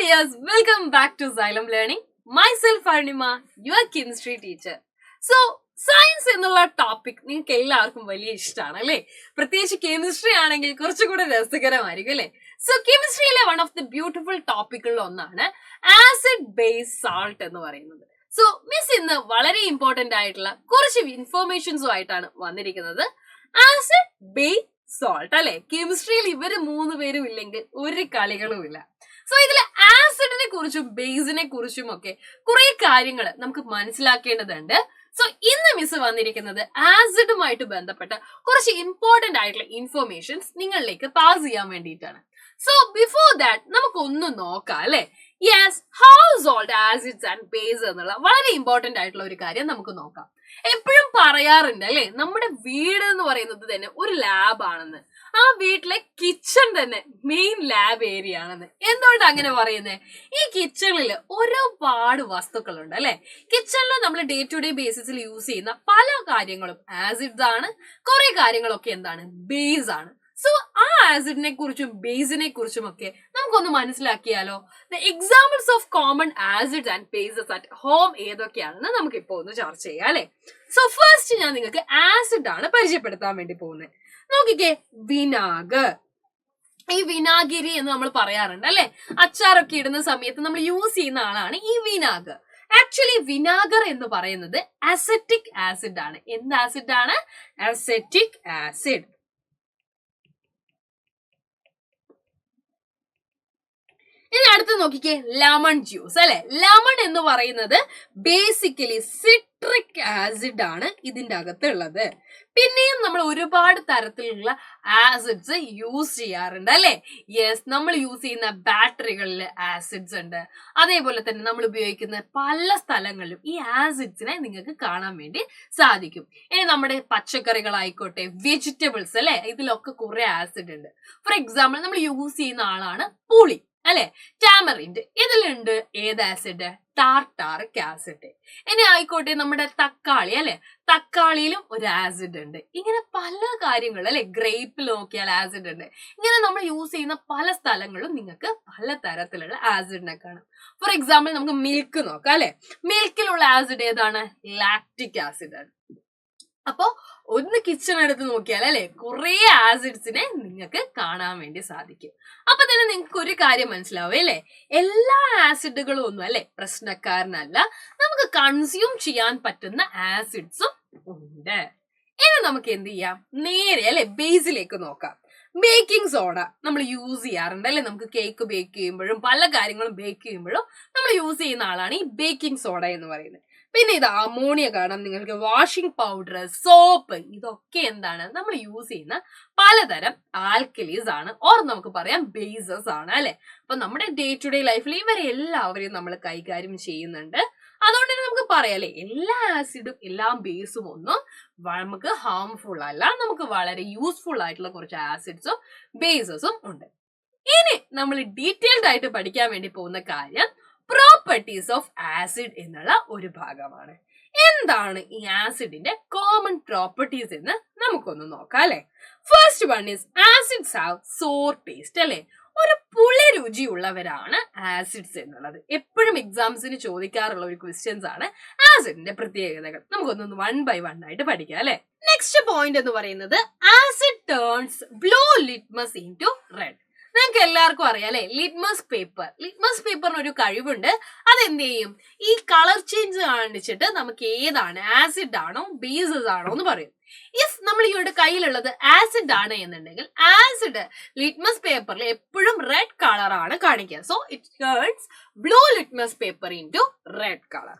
dears, welcome back to Xylem Learning. Myself Arnima, your chemistry teacher. So, science എന്നുള്ള topic നിങ്ങൾക്ക് എല്ലാവർക്കും വലിയ ഇഷ്ടമാണ് അല്ലേ? പ്രത്യേകിച്ച് കെമിസ്ട്രി ആണെങ്കിൽ കുറച്ചുകൂടെ രസകരമായിരിക്കും അല്ലേ? സോ കെമിസ്ട്രിയിലെ വൺ ഓഫ് ദി ബ്യൂട്ടിഫുൾ ടോപ്പിക്കുകളിൽ ഒന്നാണ് ആസിഡ് ബേസ് സാൾട്ട് എന്ന് പറയുന്നത്. സോ മിസ് ഇന്ന് വളരെ ഇമ്പോർട്ടന്റ് ആയിട്ടുള്ള കുറച്ച് ഇൻഫോർമേഷൻസും ആയിട്ടാണ് വന്നിരിക്കുന്നത്. ആസിഡ് ബേസ് സോൾട്ട് അല്ലെ, കെമിസ്ട്രിയിൽ ഇവര് മൂന്ന് പേരും ഇല്ലെങ്കിൽ ഒരു കളികളും ഇല്ല. സോ ഇതിൽ ആസിഡിനെ കുറിച്ചും ബേസിനെ കുറിച്ചും ഒക്കെ കുറെ കാര്യങ്ങൾ നമുക്ക് മനസ്സിലാക്കേണ്ടതുണ്ട്. സോ ഇന്ന് മിസ് വന്നിരിക്കുന്നത് ആസിഡുമായിട്ട് ബന്ധപ്പെട്ട കുറച്ച് ഇമ്പോർട്ടന്റ് ആയിട്ടുള്ള ഇൻഫോർമേഷൻസ് നിങ്ങളിലേക്ക് പാസ് ചെയ്യാൻ വേണ്ടിയിട്ടാണ്. സോ ബിഫോർ ദാറ്റ് നമുക്കൊന്ന് നോക്കാം അല്ലെ. Yes, household acids and base എന്നുള്ള വളരെ ഇമ്പോർട്ടന്റ് ആയിട്ടുള്ള ഒരു കാര്യം നമുക്ക് നോക്കാം. എപ്പോഴും പറയാറുണ്ട് അല്ലെ, നമ്മുടെ വീട് എന്ന് പറയുന്നത് തന്നെ ഒരു ലാബ് ആണെന്ന്. ആ വീട്ടിലെ കിച്ചൺ തന്നെ മെയിൻ ലാബ് ഏരിയ ആണെന്ന്. എന്തുകൊണ്ട് അങ്ങനെ പറയുന്നത്? ഈ കിച്ചണിൽ ഒരുപാട് വസ്തുക്കളുണ്ട് അല്ലെ. കിച്ചണിൽ നമ്മൾ ഡേ ടു ഡേ ബേസിസിൽ യൂസ് ചെയ്യുന്ന പല കാര്യങ്ങളും ആസിഡ്സ് ആണ്, കുറെ കാര്യങ്ങളൊക്കെ എന്താണ്, ബേസ് ആണ്. സോ ആ ആസിഡിനെ കുറിച്ചും ബേസിനെ കുറിച്ചും ഒക്കെ നമുക്കൊന്ന് മനസ്സിലാക്കിയാലോ. The examples of common acids and bases at home ഏതൊക്കെയാണെന്ന് നമുക്ക് ഇപ്പോൾ ഒന്ന് ചർച്ച ചെയ്യാം അല്ലെ. സോ ഫസ്റ്റ് ഞാൻ നിങ്ങൾക്ക് ആസിഡ് ആണ് പരിചയപ്പെടുത്താൻ വേണ്ടി പോകുന്നത്. നോക്കിക്കേ, വിനാഗർ. ഈ വിനാഗിരി എന്ന് നമ്മൾ പറയാറുണ്ട് അല്ലെ. അച്ചാറൊക്കെ ഇടുന്ന സമയത്ത് നമ്മൾ യൂസ് ചെയ്യുന്ന ആളാണ് ഈ വിനാഗർ. ആക്ച്വലി വിനാഗർ എന്ന് പറയുന്നത് അസറ്റിക് ആസിഡ് ആണ്. എന്ത് ആസിഡ് ആണ്? Acetic acid. ഇനി അടുത്ത് നോക്കിക്കേ, ലെമൺ ജ്യൂസ് അല്ലെ. ലെമൺ എന്ന് പറയുന്നത് ബേസിക്കലി സിട്രിക് ആസിഡ് ആണ് ഇതിന്റെ അകത്തുള്ളത്. പിന്നെയും നമ്മൾ ഒരുപാട് തരത്തിലുള്ള ആസിഡ്സ് യൂസ് ചെയ്യാറുണ്ട് അല്ലെ. യെസ്, നമ്മൾ യൂസ് ചെയ്യുന്ന ബാറ്ററികളിൽ ആസിഡ്സ് ഉണ്ട്. അതേപോലെ തന്നെ നമ്മൾ ഉപയോഗിക്കുന്ന പല സ്ഥലങ്ങളിലും ഈ ആസിഡ്സിനെ നിങ്ങൾക്ക് കാണാൻ വേണ്ടി സാധിക്കും. ഇനി നമ്മുടെ പച്ചക്കറികളായിക്കോട്ടെ, വെജിറ്റബിൾസ് അല്ലെ, ഇതിലൊക്കെ കുറെ ആസിഡ് ഉണ്ട്. ഫോർ എക്സാമ്പിൾ നമ്മൾ യൂസ് ചെയ്യുന്ന ആളാണ് പുളി അല്ലെ, ടാമറിൻഡ്. ഇതിലുണ്ട് ഏത് ആസിഡ്? Tartaric acid. ഇനി ആയിക്കോട്ടെ നമ്മുടെ തക്കാളി അല്ലെ, തക്കാളിയിലും ഒരു ആസിഡ് ഉണ്ട്. ഇങ്ങനെ പല കാര്യങ്ങളും അല്ലെ, ഗ്രേപ്പിൽ നോക്കിയാൽ ആസിഡ് ഉണ്ട്. ഇങ്ങനെ നമ്മൾ യൂസ് ചെയ്യുന്ന പല സ്ഥലങ്ങളിലും നിങ്ങൾക്ക് പല തരത്തിലുള്ള ആസിഡിനെ കാണാം. ഫോർ എക്സാമ്പിൾ നമുക്ക് മിൽക്ക് നോക്കാം അല്ലെ. മിൽക്കിലുള്ള ആസിഡ് ഏതാണ്? ലാക്റ്റിക് ആസിഡ് ആണ്. അപ്പോ ഒന്ന് കിച്ചൺ എടുത്ത് നോക്കിയാൽ അല്ലെ, കുറെ ആസിഡ്സിനെ നിങ്ങൾക്ക് കാണാൻ വേണ്ടി സാധിക്കും. അപ്പൊ തന്നെ നിങ്ങൾക്ക് ഒരു കാര്യം മനസ്സിലാവും അല്ലെ, എല്ലാ ആസിഡുകളും ഒന്നും അല്ലെ പ്രശ്നക്കാരനല്ല. നമുക്ക് കൺസ്യൂം ചെയ്യാൻ പറ്റുന്ന ആസിഡ്സും ഉണ്ട്. ഇനി നമുക്ക് എന്ത് ചെയ്യാം, നേരെ അല്ലെ ബേസിലേക്ക് നോക്കാം. ബേക്കിംഗ് സോഡ നമ്മൾ യൂസ് ചെയ്യാറുണ്ട് അല്ലെ. നമുക്ക് കേക്ക് ബേക്ക് ചെയ്യുമ്പോഴും പല കാര്യങ്ങളും ബേക്ക് ചെയ്യുമ്പോഴും നമ്മൾ യൂസ് ചെയ്യുന്ന ആളാണ് ഈ ബേക്കിംഗ് സോഡ എന്ന് പറയുന്നത്. പിന്നെ ഇത് അമോണിയ കാണാം നിങ്ങൾക്ക്, വാഷിംഗ് പൗഡർ, സോപ്പ്, ഇതൊക്കെ എന്താണ്, നമ്മൾ യൂസ് ചെയ്യുന്ന പലതരം ആൽക്കലീസ് ആണ്, ഓർ നമുക്ക് പറയാം ബേസസ് ആണ് അല്ലെ. അപ്പൊ നമ്മുടെ ഡേ ടു ഡേ ലൈഫിൽ ഇവരെ എല്ലാവരെയും നമ്മൾ കൈകാര്യം ചെയ്യുന്നുണ്ട്. അതുകൊണ്ട് തന്നെ നമുക്ക് പറയാം അല്ലെ, എല്ലാ ആസിഡും എല്ലാ ബേസും ഒന്നും നമുക്ക് ഹാംഫുൾ അല്ല. നമുക്ക് വളരെ യൂസ്ഫുൾ ആയിട്ടുള്ള കുറച്ച് ആസിഡ്സും ബേസസും ഉണ്ട്. ഇനി നമ്മൾ ഡീറ്റെയിൽഡ് ആയിട്ട് പഠിക്കാൻ വേണ്ടി പോകുന്ന കാര്യം പ്രോപ്പർട്ടീസ് ഓഫ് ആസിഡ് എന്നുള്ള ഒരു ഭാഗമാണ്. എന്താണ് ഈ ആസിഡിന്റെ കോമൺ പ്രോപ്പർട്ടീസ് എന്ന് നമുക്കൊന്ന് നോക്കാം അല്ലെ. First one is acids have sour taste അല്ലെ. ഒരു പുളി രുചിയുള്ളവരാണ് ആസിഡ്സ് എന്നുള്ളത്. എപ്പോഴും എക്സാംസിന് ചോദിക്കാറുള്ള ഒരു ക്വസ്റ്റ്യൻസ് ആണ് ആസിഡിന്റെ പ്രത്യേകതകൾ. നമുക്കൊന്ന് വൺ ബൈ വൺ ആയിട്ട് പഠിക്കാം അല്ലെ. നെക്സ്റ്റ് പോയിന്റ് എന്ന് പറയുന്നത് acid turns blue litmus into red. നിങ്ങൾക്ക് എല്ലാവർക്കും അറിയാം അല്ലെ, ലിറ്റ്മസ് പേപ്പർ. ലിറ്റ്മസ് പേപ്പറിന് ഒരു കഴിവുണ്ട്. അതെന്ത് ചെയ്യും, ഈ കളർ ചേഞ്ച് കാണിച്ചിട്ട് നമുക്ക് ഏതാണ് ആസിഡ് ആണോ ബേസസ് ആണോ എന്ന് പറയും. ഇഫ് നമ്മൾ ഇവിടെ കയ്യിലുള്ളത് ആസിഡ് ആണ് എന്നുണ്ടെങ്കിൽ ആസിഡ് ലിറ്റ്മസ് പേപ്പറിൽ എപ്പോഴും റെഡ് കളർ ആണ് കാണിക്കുക. So it turns blue litmus paper into red colour.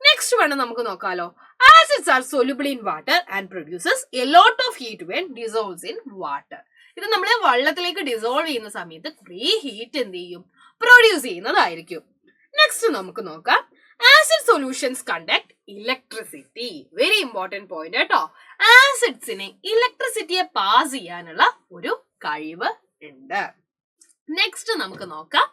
Next വേണം നമുക്ക് നോക്കാലോ. Acids are soluble in water and produces a lot of heat when dissolves in water. ഇത് നമ്മൾ വെള്ളത്തിലേക്ക് ഡിസോൾവ് ചെയ്യുന്ന സമയത്ത് കുറേ ഹീറ്റ് എന്ത് ചെയ്യും, പ്രൊഡ്യൂസ് ചെയ്യുന്നതായിരിക്കും. നെക്സ്റ്റ് നമുക്ക് നോക്കാം, acid solutions conduct electricity. Very important point കേട്ടോ. ആസിഡ്സിനെ ഇലക്ട്രിസിറ്റിയെ പാസ് ചെയ്യാനുള്ള ഒരു കഴിവ് ഉണ്ട്. നെക്സ്റ്റ് നമുക്ക് നോക്കാം,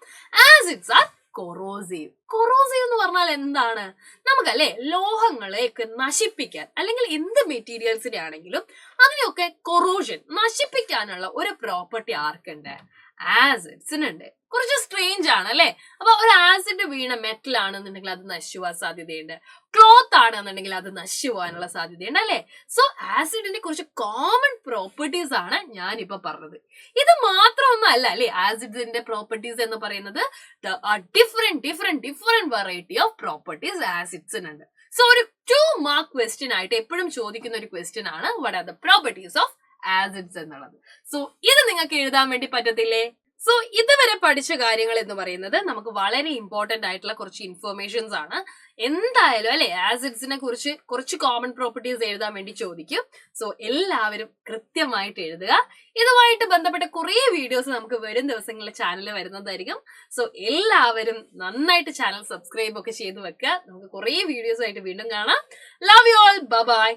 ആസിഡ്സ് ആർ കൊറോസീവ്. കൊറോസീവ് എന്ന് പറഞ്ഞാൽ എന്താണ്? നമുക്കല്ലേ ലോഹങ്ങളെയൊക്കെ നശിപ്പിക്കാൻ, അല്ലെങ്കിൽ എന്ത് മെറ്റീരിയൽസിനെ ആണെങ്കിലും അതിനെയൊക്കെ കൊറോഷൻ നശിപ്പിക്കാനുള്ള ഒരു പ്രോപ്പർട്ടി ആർക്കുണ്ട്? ആസിഡ്സിനുണ്ട്. കുറച്ച് സ്ട്രേഞ്ച് ആണ് അല്ലെ. അപ്പൊ ഒരു ആസിഡ് വീണ മെറ്റൽ ആണെന്നുണ്ടെങ്കിൽ അത് നശിച്ചു പോകാൻ സാധ്യതയുണ്ട്. ക്ലോത്ത് ആണെന്നുണ്ടെങ്കിൽ അത് നശിച്ചു പോകാനുള്ള സാധ്യതയുണ്ട് അല്ലെ. സോ ആസിഡിന്റെ കുറച്ച് കോമൺ പ്രോപ്പർട്ടീസ് ആണ് ഞാനിപ്പോ പറഞ്ഞത്. ഇത് മാത്രമൊന്നും അല്ല അല്ലെ ആസിഡിന്റെ പ്രോപ്പർട്ടീസ് എന്ന് പറയുന്നത്. ഡിഫറെന്റ് വെറൈറ്റി ഓഫ് പ്രോപ്പർട്ടീസ് ആസിഡ്സിനുണ്ട്. സോ ഒരു 2 മാർക്ക് ക്വസ്റ്റ്യൻ ആയിട്ട് എപ്പോഴും ചോദിക്കുന്ന ഒരു ക്വസ്റ്റ്യൻ ആണ് what are the properties of acids എന്നുള്ളത്. സോ ഇത് നിങ്ങൾക്ക് എഴുതാൻ വേണ്ടി പറ്റത്തില്ലേ? സോ ഇതുവരെ പഠിച്ച കാര്യങ്ങൾ എന്ന് പറയുന്നത് നമുക്ക് വളരെ ഇമ്പോർട്ടന്റ് ആയിട്ടുള്ള കുറച്ച് ഇൻഫർമേഷൻസ് ആണ്. എന്തായാലും അല്ലെ ആസിഡ്സിനെ കുറിച്ച് കുറച്ച് കോമൺ പ്രോപ്പർട്ടീസ് എഴുതാൻ വേണ്ടി ചോദിക്കും. സോ എല്ലാവരും കൃത്യമായിട്ട് എഴുതുക. ഇതുമായിട്ട് ബന്ധപ്പെട്ട കുറെ വീഡിയോസ് നമുക്ക് വരും ദിവസങ്ങളിൽ ചാനലിൽ വരുന്നതായിരിക്കും. സോ എല്ലാവരും നന്നായിട്ട് ചാനൽ സബ്സ്ക്രൈബ് ഒക്കെ ചെയ്ത് വെക്കുക. നമുക്ക് കുറെ വീഡിയോസ് ആയിട്ട് വീണ്ടും കാണാം. Love you all. ബൈ.